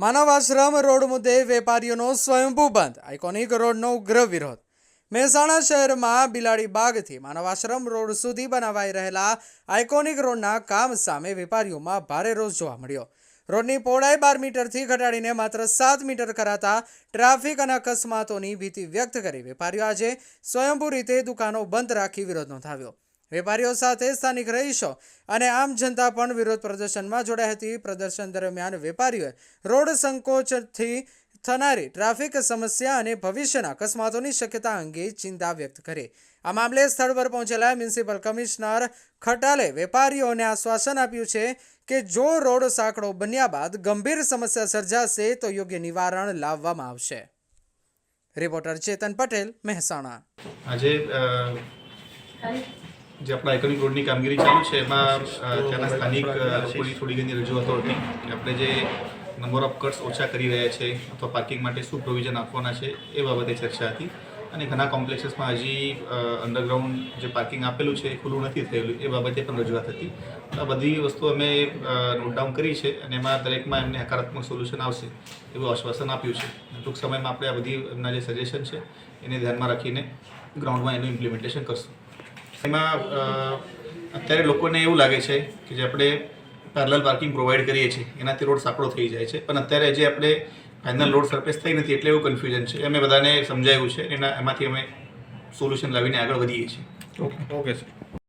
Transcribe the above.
માનવ આશ્રમ road મુદ્દે વેપારીઓનો સ્વયંભૂ બંધ, આઇકોનિક રોડનો ઉગ્ર વિરોધ। મહેસાણા શહેરમાં બિલાડી બાગથી માનવ આશ્રમ રોડ સુધી બનાવાઈ રહેલા આઇકોનિક રોડના કામ સામે વેપારીઓમાં ભારે રોષ જોવા મળ્યો। રોડની પહોળાઈ 12 મીટરથી ઘટાડીને માત્ર 7 મીટર કરાતા ટ્રાફિક અને અકસ્માતોની ભીતિ વ્યક્ત કરી વેપારીઓ આજે સ્વયંભૂ રીતે દુકાનો બંધ રાખી વિરોધ નોંધાવ્યો। વેપારીઓ સાથે સ્થાનિક રહીશો અને આમ જનતા પણ વિરોધ પ્રદર્શનમાં જોડાઈ હતી। પ્રદર્શન દરમિયાન વેપારીઓએ રોડ સંકોચથી થનારી ટ્રાફિક સમસ્યા અને ભવિષ્યના અકસ્માતોની શક્યતા અંગે ચિંતા વ્યક્ત કરી। આ મામલે સ્થળ પર પહોંચેલા મ્યુનિસિપલ કમિશનર ખટાલે વેપારીઓને આશ્વાસન આપ્યું છે કે જો રોડ સાંકડો બન્યા બાદ ગંભીર સમસ્યા સર્જાશે તો યોગ્ય નિવારણ લાવવામાં આવશે। રિપોર્ટર ચેતન પટેલ, મહેસાણા। આજે જે આપણા આઇકોનિક રોડની કામગીરી ચાલુ છે એમાં ત્યાંના સ્થાનિક લોકોની થોડી ઘણી રજૂઆતો હતી કે આપણે જે નંબર ઓફ કટ્સ ઓછા કરી રહ્યા છે અથવા પાર્કિંગ માટે શું પ્રોવિઝન આપવાના છે એ બાબતે ચર્ચા હતી। અને ઘણા કોમ્પ્લેક્સીસમાં હજી અંડરગ્રાઉન્ડ જે પાર્કિંગ આપેલું છે એ ખુલ્લું નથી થયેલું, એ બાબતે પણ રજૂઆત હતી। આ બધી વસ્તુ અમે નોટ ડાઉન કરી છે અને એમાં દરેકમાં એમને હકારાત્મક સોલ્યુશન આવશે એવું આશ્વાસન આપ્યું છે। ટૂંક સમયમાં આપણે આ બધી એમના જે સજેશન છે એને ધ્યાનમાં રાખીને ગ્રાઉન્ડમાં એનું ઇમ્પ્લિમેન્ટેશન કરશું। એમાં અત્યારે લોકોને એવું લાગે છે કે જે આપણે પેરેલલ પાર્કિંગ પ્રોવાઈડ કરીએ છીએ એનાથી રોડ સાંકડો થઈ જાય છે, પણ અત્યારે જે આપણે ફાઇનલ રોડ સરફેસ થઈ નથી એટલે એવું કન્ફ્યુઝન છે। અમે બધાને સમજાવ્યું છે, એમાંથી અમે સોલ્યુશન લાવીને આગળ વધીએ છીએ। Okay sir.